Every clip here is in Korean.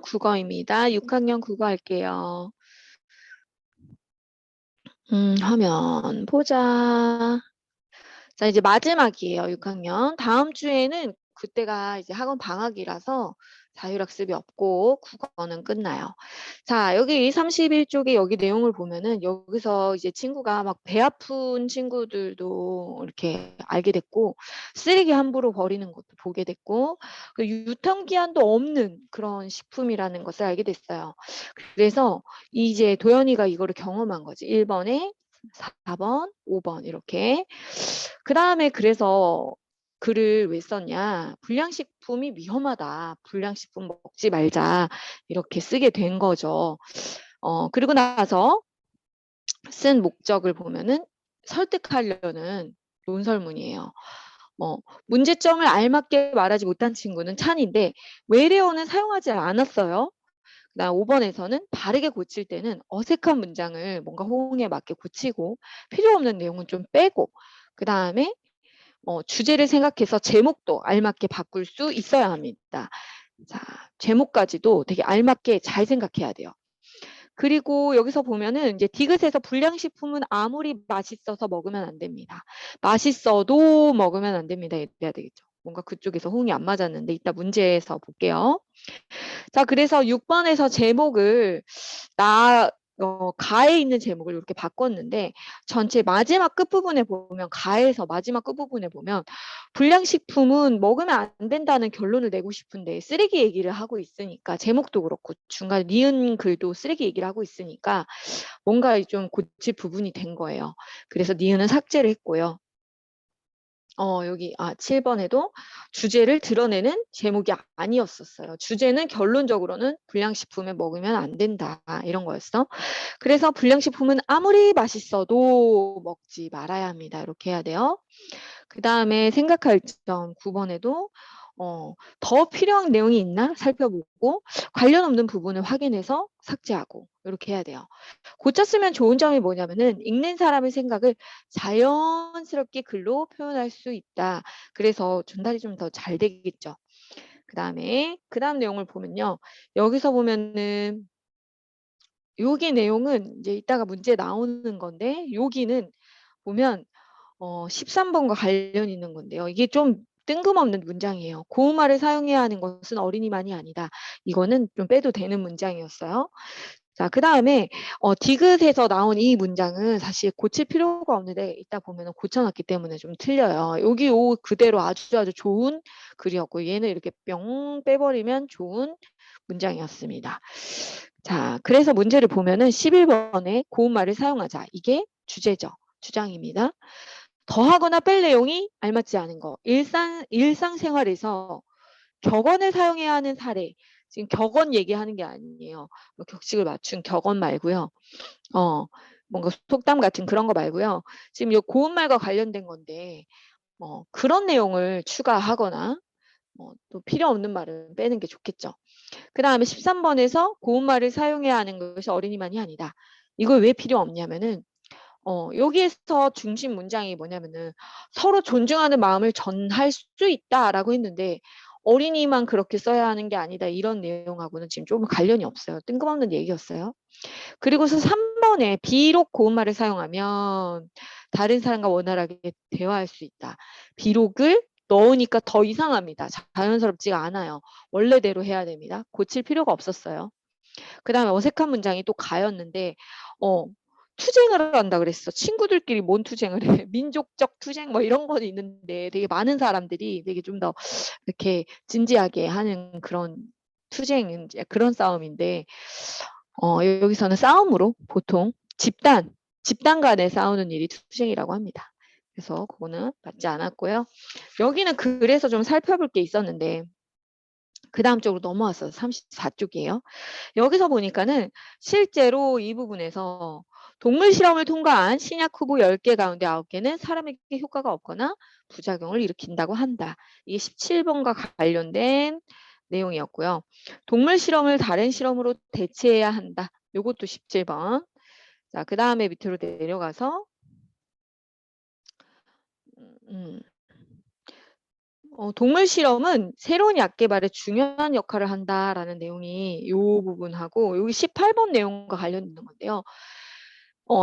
국어입니다. 6학년 국어 할게요. 화면 보자. 자, 이제 마지막이에요. 6학년. 다음 주에는 그때가 이제 학원 방학이라서 자율학습이 없고 국어는 끝나요. 자, 여기 31쪽에 여기 내용을 보면은 여기서 이제 친구가 막 배 아픈 친구들도 이렇게 알게 됐고 쓰레기 함부로 버리는 것도 보게 됐고 그 유통기한도 없는 그런 식품이라는 것을 알게 됐어요. 그래서 이제 도연이가 이거를 경험한 거지. 1번에 4번, 5번 이렇게. 그 다음에 그래서 글을 왜 썼냐. 불량식품이 위험하다. 불량식품 먹지 말자. 이렇게 쓰게 된 거죠. 그리고 나서 쓴 목적을 보면은 설득하려는 논설문이에요. 문제점을 알맞게 말하지 못한 친구는 찬인데 외래어는 사용하지 않았어요. 그다음 5번에서는 바르게 고칠 때는 어색한 문장을 뭔가 호응에 맞게 고치고 필요 없는 내용은 좀 빼고 그 다음에 주제를 생각해서 제목도 알맞게 바꿀 수 있어야 합니다. 자, 제목까지도 되게 알맞게 잘 생각해야 돼요. 그리고 여기서 보면은 이제 디귿에서 불량식품은 아무리 맛있어서 먹으면 안 됩니다. 맛있어도 먹으면 안 됩니다. 이래야 되겠죠. 뭔가 그쪽에서 호응이 안 맞았는데 이따 문제에서 볼게요. 자, 그래서 6번에서 제목을 가에 있는 제목을 이렇게 바꿨는데 전체 마지막 끝부분에 보면 가에서 마지막 끝부분에 보면 불량식품은 먹으면 안 된다는 결론을 내고 싶은데 쓰레기 얘기를 하고 있으니까 제목도 그렇고 중간에 니은 글도 쓰레기 얘기를 하고 있으니까 뭔가 좀 고칠 부분이 된 거예요. 그래서 니은은 삭제를 했고요. 여기 7번에도 주제를 드러내는 제목이 아니었었어요. 주제는 결론적으로는 불량식품을 먹으면 안 된다 이런 거였어. 그래서 불량식품은 아무리 맛있어도 먹지 말아야 합니다. 이렇게 해야 돼요. 그 다음에 생각할 점 9번에도 더 필요한 내용이 있나 살펴보고 관련 없는 부분을 확인해서 삭제하고 이렇게 해야 돼요. 고쳤으면 좋은 점이 뭐냐면은 읽는 사람의 생각을 자연스럽게 글로 표현할 수 있다. 그래서 전달이 좀 더 잘 되겠죠. 그 다음 내용을 보면요. 여기서 보면은 여기 내용은 이제 이따가 문제 나오는 건데 여기는 보면 13번과 관련 있는 건데요. 이게 좀 뜬금없는 문장이에요. 고운말을 사용해야 하는 것은 어린이만이 아니다. 이거는 좀 빼도 되는 문장이었어요. 자, 그 다음에 디귿에서 나온 이 문장은 사실 고칠 필요가 없는데 이따 보면 고쳐놨기 때문에 좀 틀려요. 여기 그대로 아주 좋은 글이었고 얘는 이렇게 뿅 빼버리면 좋은 문장이었습니다. 자, 그래서 문제를 보면은 11번에 고운말을 사용하자. 이게 주제죠. 주장입니다. 더하거나 뺄 내용이 알맞지 않은 거. 일상생활에서 격언을 사용해야 하는 사례. 지금 격언 얘기하는 게 아니에요. 격식을 맞춘 격언 말고요. 뭔가 속담 같은 그런 거 말고요. 지금 이 고운말과 관련된 건데 그런 내용을 추가하거나 또 필요 없는 말은 빼는 게 좋겠죠. 그 다음에 13번에서 고운말을 사용해야 하는 것이 어린이만이 아니다. 이걸 왜 필요 없냐면은 여기에서 중심 문장이 뭐냐면은 서로 존중하는 마음을 전할 수 있다라고 했는데 어린이만 그렇게 써야 하는 게 아니다. 이런 내용하고는 지금 조금 관련이 없어요. 뜬금없는 얘기였어요. 그리고서 3번에 비록 고운말을 사용하면 다른 사람과 원활하게 대화할 수 있다. 비록을 넣으니까 더 이상합니다. 자연스럽지가 않아요. 원래대로 해야 됩니다. 고칠 필요가 없었어요. 그 다음에 어색한 문장이 또 가였는데 투쟁을 한다 그랬어. 친구들끼리 뭔 투쟁을 해. 민족적 투쟁 뭐 이런 건 있는데 되게 많은 사람들이 되게 좀 더 이렇게 진지하게 하는 그런 투쟁, 그런 싸움인데 여기서는 싸움으로 보통 집단 간에 싸우는 일이 투쟁이라고 합니다. 그래서 그거는 맞지 않았고요. 여기는 그래서 좀 살펴볼 게 있었는데 그 다음 쪽으로 넘어왔어요. 34쪽이에요. 여기서 보니까는 실제로 이 부분에서 동물 실험을 통과한 신약 후보 10개 가운데 9개는 사람에게 효과가 없거나 부작용을 일으킨다고 한다. 이게 17번과 관련된 내용이었고요. 동물 실험을 다른 실험으로 대체해야 한다. 요것도 17번. 자, 그 다음에 밑으로 내려가서 동물 실험은 새로운 약 개발에 중요한 역할을 한다라는 내용이 이 부분하고 여기 18번 내용과 관련있는 건데요.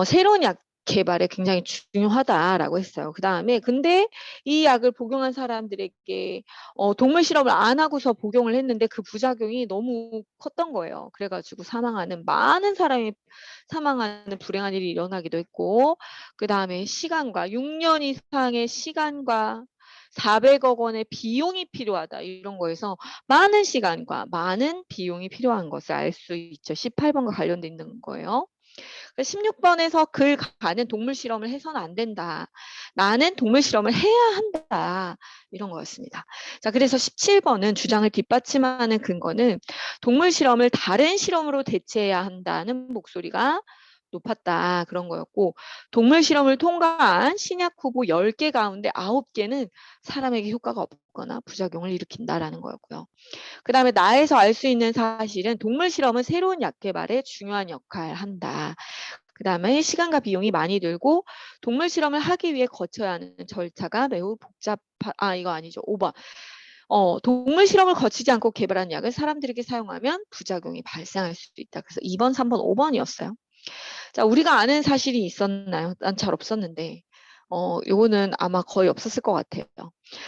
새로운 약 개발에 굉장히 중요하다라고 했어요. 그다음에 근데 이 약을 복용한 사람들에게 동물 실험을 안 하고서 복용을 했는데 그 부작용이 너무 컸던 거예요. 그래가지고 많은 사람이 사망하는 불행한 일이 일어나기도 했고, 그다음에 시간과 6년 이상의 시간과 400억 원의 비용이 필요하다 이런 거에서 많은 시간과 많은 비용이 필요한 것을 알 수 있죠. 18번과 관련돼 있는 거예요. 16번에서 글 가는 동물 실험을 해서는 안 된다. 나는 동물 실험을 해야 한다. 이런 거였습니다. 자, 그래서 17번은 주장을 뒷받침하는 근거는 동물 실험을 다른 실험으로 대체해야 한다는 목소리가 높았다. 그런 거였고, 동물 실험을 통과한 신약 후보 10개 가운데 9개는 사람에게 효과가 없거나 부작용을 일으킨다라는 거였고요. 그 다음에 나에서 알 수 있는 사실은 동물 실험은 새로운 약 개발에 중요한 역할을 한다. 그 다음에 시간과 비용이 많이 들고 동물 실험을 하기 위해 거쳐야 하는 절차가 매우 이거 아니죠. 5번. 동물 실험을 거치지 않고 개발한 약을 사람들에게 사용하면 부작용이 발생할 수도 있다. 그래서 2번, 3번, 5번이었어요. 자, 우리가 아는 사실이 있었나요? 난 잘 없었는데. 요거는 아마 거의 없었을 것 같아요.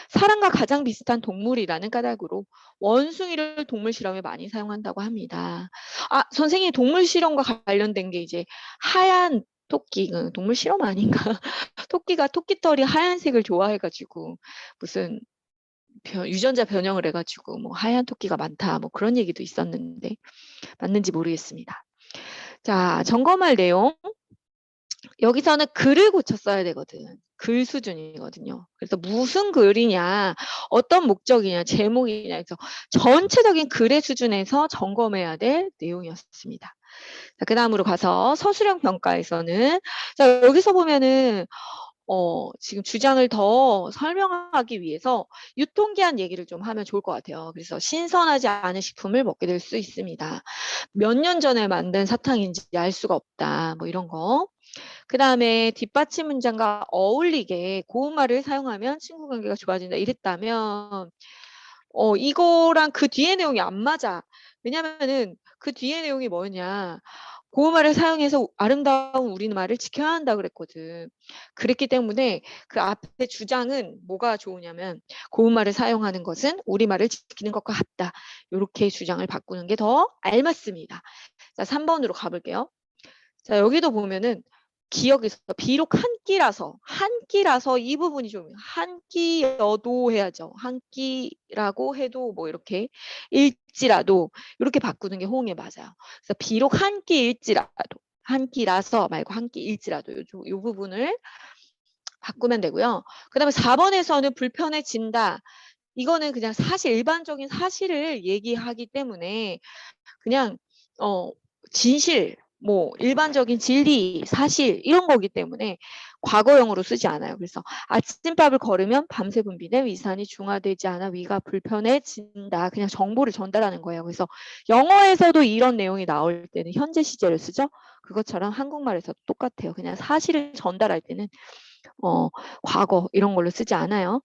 사람과 가장 비슷한 동물이라는 까닭으로 원숭이를 동물 실험에 많이 사용한다고 합니다. 아, 선생님 동물 실험과 관련된 게 이제 하얀 토끼, 동물 실험 아닌가? 토끼가 토끼털이 하얀색을 좋아해가지고 무슨 유전자 변형을 해가지고 뭐 하얀 토끼가 많다 뭐 그런 얘기도 있었는데 맞는지 모르겠습니다. 자, 점검할 내용. 여기서는 글을 고쳐 써야 되거든. 글 수준이거든요. 그래서 무슨 글이냐, 어떤 목적이냐, 제목이냐 해서 전체적인 글의 수준에서 점검해야 될 내용이었습니다. 자, 그 다음으로 가서 서술형 평가에서는 자, 여기서 보면은 지금 주장을 더 설명하기 위해서 유통기한 얘기를 좀 하면 좋을 것 같아요. 그래서 신선하지 않은 식품을 먹게 될 수 있습니다. 몇 년 전에 만든 사탕인지 알 수가 없다. 뭐 이런 거. 그 다음에 뒷받침 문장과 어울리게 고운말을 사용하면 친구 관계가 좋아진다 이랬다면 이거랑 그 뒤에 내용이 안 맞아. 왜냐면은 그 뒤에 내용이 뭐냐. 고운말을 사용해서 아름다운 우리말을 지켜야 한다 그랬거든. 그랬기 때문에 그 앞에 주장은 뭐가 좋으냐면 고운말을 사용하는 것은 우리말을 지키는 것과 같다. 이렇게 주장을 바꾸는 게 더 알맞습니다. 자, 3번으로 가볼게요. 자, 여기도 보면은 기억에서 비록 한 끼라서 이 부분이 좀 한 끼여도 해야죠. 한 끼라고 해도 뭐 이렇게 일지라도 이렇게 바꾸는 게 호응에 맞아요. 그래서 비록 한 끼일지라도 한 끼라서 말고 한 끼일지라도 요 부분을 바꾸면 되고요. 그 다음에 4번에서는 불편해진다. 이거는 그냥 일반적인 사실을 얘기하기 때문에 그냥 진실, 뭐 일반적인 진리, 사실 이런 거기 때문에 과거형으로 쓰지 않아요. 그래서 아침밥을 걸으면 밤새 분비된 위산이 중화되지 않아 위가 불편해진다. 그냥 정보를 전달하는 거예요. 그래서 영어에서도 이런 내용이 나올 때는 현재 시제를 쓰죠. 그것처럼 한국말에서도 똑같아요. 그냥 사실을 전달할 때는 과거 이런 걸로 쓰지 않아요.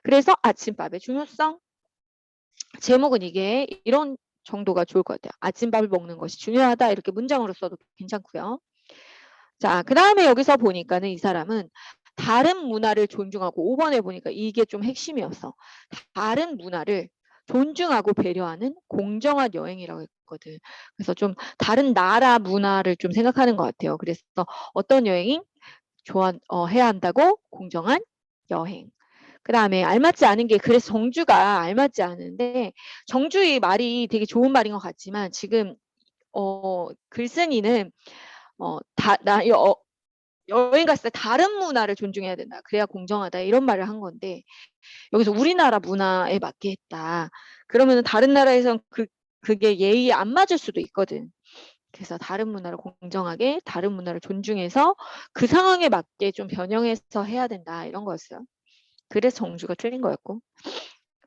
그래서 아침밥의 중요성, 제목은 이게 이런 정도가 좋을 것 같아요. 아침밥을 먹는 것이 중요하다. 이렇게 문장으로 써도 괜찮고요. 자, 그 다음에 여기서 보니까는 이 사람은 다른 문화를 존중하고 5번에 보니까 이게 좀 핵심이었어. 다른 문화를 존중하고 배려하는 공정한 여행이라고 했거든. 그래서 좀 다른 나라 문화를 좀 생각하는 것 같아요. 그래서 어떤 여행이 해야 한다고? 공정한 여행. 그 다음에 알맞지 않은 게 그래서 정주가 알맞지 않은데 정주의 말이 되게 좋은 말인 것 같지만 지금 글쓴이는 여행 갔을 때 다른 문화를 존중해야 된다. 그래야 공정하다. 이런 말을 한 건데 여기서 우리나라 문화에 맞게 했다. 그러면 다른 나라에선 그게 예의에 안 맞을 수도 있거든. 그래서 다른 문화를 공정하게, 다른 문화를 존중해서 그 상황에 맞게 좀 변형해서 해야 된다. 이런 거였어요. 그래서 정주가 틀린 거였고.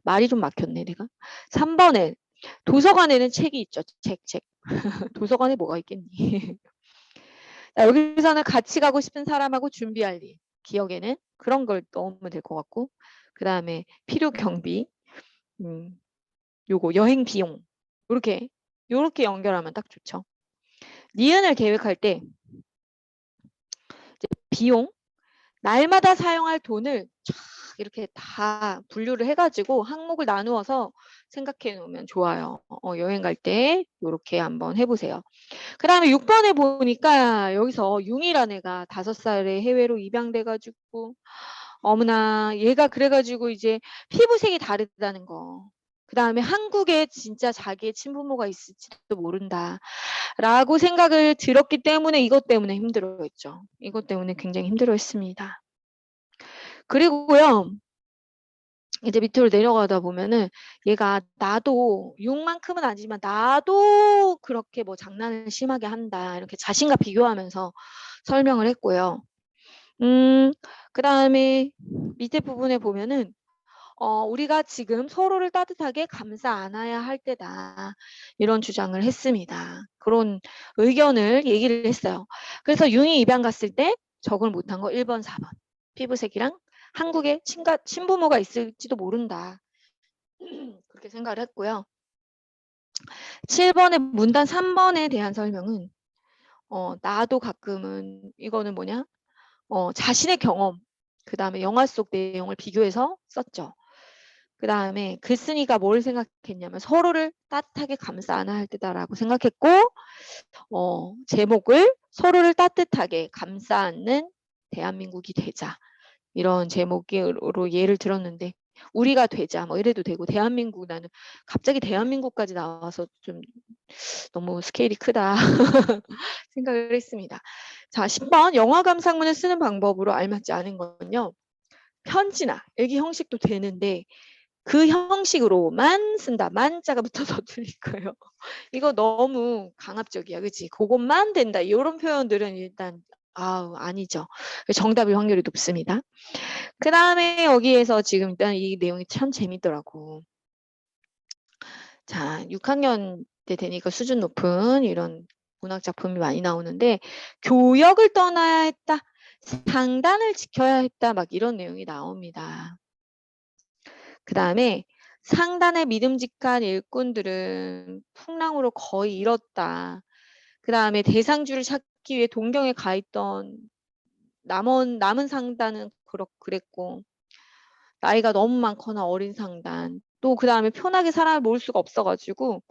말이 좀 막혔네, 내가. 3번에 도서관에는 책이 있죠. 책. 도서관에 뭐가 있겠니? 자, 여기서는 같이 가고 싶은 사람하고 준비할 일. 기억에는 그런 걸 넣으면 될 것 같고. 그 다음에 필요 경비, 요거 여행 비용, 요렇게 연결하면 딱 좋죠. 니은을 계획할 때 이제 비용, 날마다 사용할 돈을 쫙 이렇게 다 분류를 해가지고 항목을 나누어서 생각해 놓으면 좋아요. 여행 갈 때 요렇게 한번 해보세요. 그 다음에 6번에 보니까 여기서 융이라는 애가 5살에 해외로 입양돼가지고 어머나 얘가 그래가지고 이제 피부색이 다르다는 거. 그 다음에 한국에 진짜 자기의 친부모가 있을지도 모른다. 라고 생각을 들었기 때문에 이것 때문에 힘들어했죠. 이것 때문에 굉장히 힘들어했습니다. 그리고요. 이제 밑으로 내려가다 보면은 얘가 나도 6만큼은 아니지만 나도 그렇게 뭐 장난을 심하게 한다. 이렇게 자신과 비교하면서 설명을 했고요. 그 다음에 밑에 부분에 보면은 우리가 지금 서로를 따뜻하게 감싸 안아야 할 때다. 이런 주장을 했습니다. 그런 의견을 얘기를 했어요. 그래서 융이 입양 갔을 때 적응을 못한 거 1번, 4번. 피부색이랑 한국에 친부모가 있을지도 모른다. 그렇게 생각을 했고요. 7번의 문단 3번에 대한 설명은 나도 가끔은 이거는 뭐냐? 자신의 경험, 그 다음에 영화 속 내용을 비교해서 썼죠. 그 다음에 글쓴이가 뭘 생각했냐면 서로를 따뜻하게 감싸 안아야 할 때다라고 생각했고 제목을 서로를 따뜻하게 감싸 안는 대한민국이 되자 이런 제목으로 예를 들었는데 우리가 되자 뭐 이래도 되고 대한민국 나는 갑자기 대한민국까지 나와서 좀 너무 스케일이 크다 생각을 했습니다. 자 10번 영화 감상문을 쓰는 방법으로 알맞지 않은 건요. 편지나 일기 형식도 되는데 그 형식으로만 쓴다. 만자가 붙어서 틀릴 거예요. 이거 너무 강압적이야. 그치? 그것만 된다. 이런 표현들은 일단 아니죠. 정답일 확률이 높습니다. 그 다음에 여기에서 지금 일단 이 내용이 참 재밌더라고. 자, 6학년 때 되니까 수준 높은 이런 문학 작품이 많이 나오는데 교역을 떠나야 했다. 상단을 지켜야 했다. 막 이런 내용이 나옵니다. 그 다음에 상단의 믿음직한 일꾼들은 풍랑으로 거의 잃었다. 그 다음에 대상주를 찾기 위해 동경에 가 있던 남은 상단은 그랬고 나이가 너무 많거나 어린 상단 또 그 다음에 편하게 사람을 모을 수가 없어가지고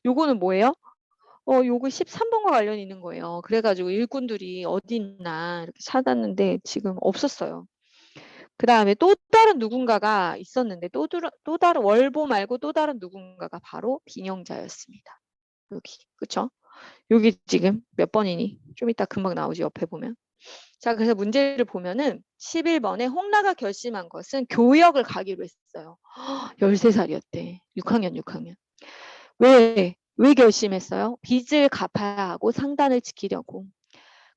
요거는 뭐예요? 요거 13번과 관련이 있는 거예요. 그래가지고 일꾼들이 어디 있나 이렇게 찾았는데 지금 없었어요. 그 다음에 또 다른 누군가가 있었는데 또 다른 월보 말고 또 다른 누군가가 바로 빈영자였습니다. 여기 그쵸? 여기 지금 몇 번이니? 좀 이따 금방 나오지 옆에 보면. 자 그래서 문제를 보면은 11번에 홍라가 결심한 것은 교역을 가기로 했어요. 13살이었대. 6학년. 왜 결심했어요? 빚을 갚아야 하고 상단을 지키려고.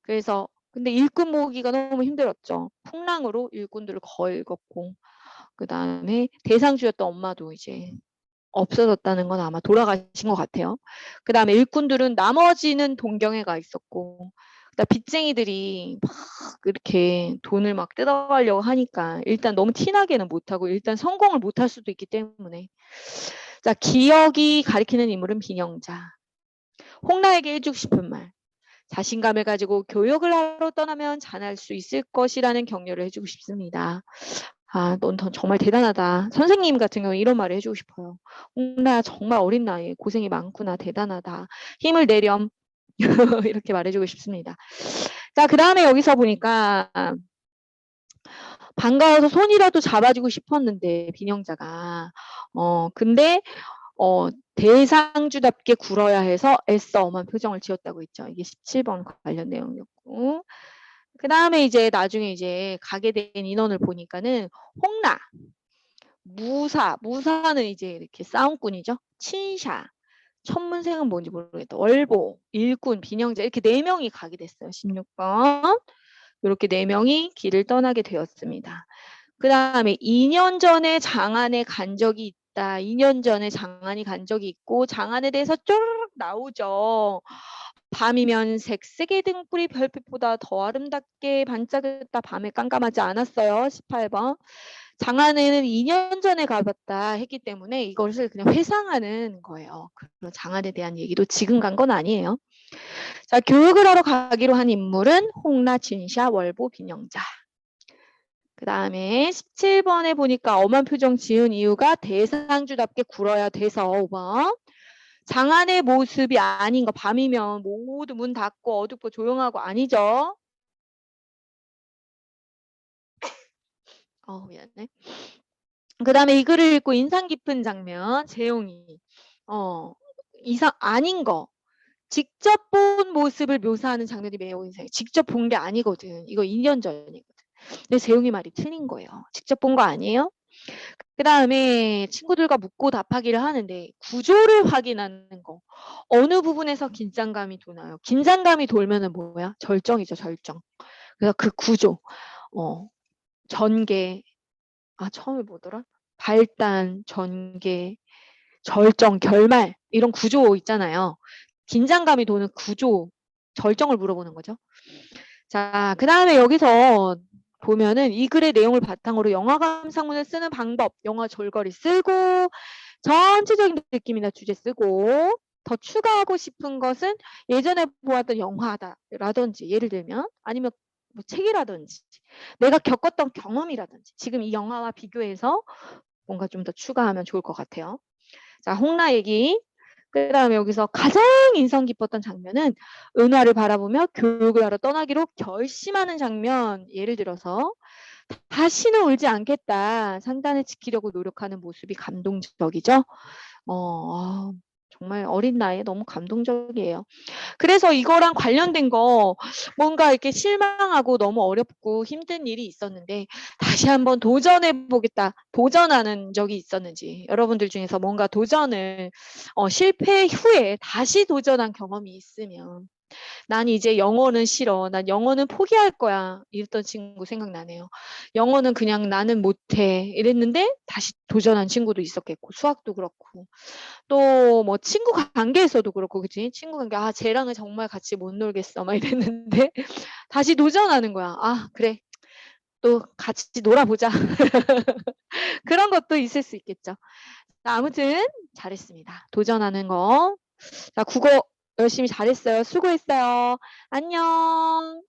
그래서 근데 일꾼 모으기가 너무 힘들었죠. 풍랑으로 일꾼들을 거의 잃었고 그 다음에 대상주였던 엄마도 이제 없어졌다는 건 아마 돌아가신 것 같아요. 그 다음에 일꾼들은 나머지는 동경에 가 있었고 그다음 빚쟁이들이 막 이렇게 돈을 막 뜯어가려고 하니까 일단 너무 티나게는 못하고 일단 성공을 못할 수도 있기 때문에 자 기억이 가리키는 인물은 빈영자. 홍라에게 해주고 싶은 말. 자신감을 가지고 교역을 하러 떠나면 잘할 수 있을 것이라는 격려를 해주고 싶습니다. 넌 정말 대단하다. 선생님 같은 경우에 이런 말을 해주고 싶어요. 홍라야 정말 어린 나이에 고생이 많구나. 대단하다. 힘을 내렴. 이렇게 말해주고 싶습니다. 자, 그 다음에 여기서 보니까 반가워서 손이라도 잡아주고 싶었는데 빈영자가 근데 대상주답게 굴어야 해서 애써 엄한 표정을 지었다고 했죠. 이게 17번 관련 내용이었고 그 다음에 이제 나중에 이제 가게 된 인원을 보니까는 홍라, 무사는 이제 이렇게 싸움꾼이죠. 친샤, 천문생은 뭔지 모르겠다. 월보, 일꾼, 빈영자 이렇게 4명이 가게 됐어요. 16번. 이렇게 4명이 길을 떠나게 되었습니다. 그 다음에 2년 전에 장안에 간 적이 있다. 2년 전에 장안이 간 적이 있고 장안에 대해서 쪼르륵 나오죠. 밤이면 색색의 등불이 별빛보다 더 아름답게 반짝였다. 밤에 깜깜하지 않았어요. 18번. 장안에는 2년 전에 가봤다 했기 때문에 이것을 그냥 회상하는 거예요. 그런 장안에 대한 얘기도 지금 간 건 아니에요. 자, 교육을 하러 가기로 한 인물은 홍라, 진샤, 월보, 빈영자. 그 다음에 17번에 보니까 엄한 표정 지은 이유가 대상주답게 굴어야 돼서 5번. 장안의 모습이 아닌 거, 밤이면 모두 문 닫고 어둡고 조용하고 아니죠. 미안해. 그 다음에 이 글을 읽고 인상 깊은 장면, 재용이. 이상 아닌 거. 직접 본 모습을 묘사하는 장면이 매우 인상해. 직접 본 게 아니거든. 이거 2년 전이거든. 근데 재용이 말이 틀린 거예요. 직접 본 거 아니에요? 그 다음에 친구들과 묻고 답하기를 하는데 구조를 확인하는 거. 어느 부분에서 긴장감이 도나요? 긴장감이 돌면은 뭐야? 절정이죠, 절정. 그래서 그 구조. 전개. 처음에 뭐더라? 발단, 전개, 절정, 결말 이런 구조 있잖아요. 긴장감이 도는 구조, 절정을 물어보는 거죠. 자, 그 다음에 여기서 보면은 이 글의 내용을 바탕으로 영화 감상문을 쓰는 방법, 영화 줄거리 쓰고 전체적인 느낌이나 주제 쓰고 더 추가하고 싶은 것은 예전에 보았던 영화다라든지 예를 들면 아니면 뭐 책이라든지 내가 겪었던 경험이라든지 지금 이 영화와 비교해서 뭔가 좀 더 추가하면 좋을 것 같아요. 자, 홍라 얘기. 그 다음에 여기서 가장 인상 깊었던 장면은 은화를 바라보며 교육을 하러 떠나기로 결심하는 장면. 예를 들어서 다시는 울지 않겠다. 상단을 지키려고 노력하는 모습이 감동적이죠. 정말 어린 나이에 너무 감동적이에요. 그래서 이거랑 관련된 거 뭔가 이렇게 실망하고 너무 어렵고 힘든 일이 있었는데 다시 한번 도전해 보겠다. 도전하는 적이 있었는지 여러분들 중에서 뭔가 도전을 실패 후에 다시 도전한 경험이 있으면 난 이제 영어는 싫어. 난 영어는 포기할 거야. 이랬던 친구 생각나네요. 영어는 그냥 나는 못해. 이랬는데 다시 도전한 친구도 있었겠고 수학도 그렇고 또 뭐 친구 관계에서도 그렇고 그치? 친구 관계 쟤랑은 정말 같이 못 놀겠어 막 이랬는데 다시 도전하는 거야. 그래. 또 같이 놀아보자. 그런 것도 있을 수 있겠죠. 자, 아무튼 잘했습니다. 도전하는 거. 자, 국어 열심히 잘했어요. 수고했어요. 안녕.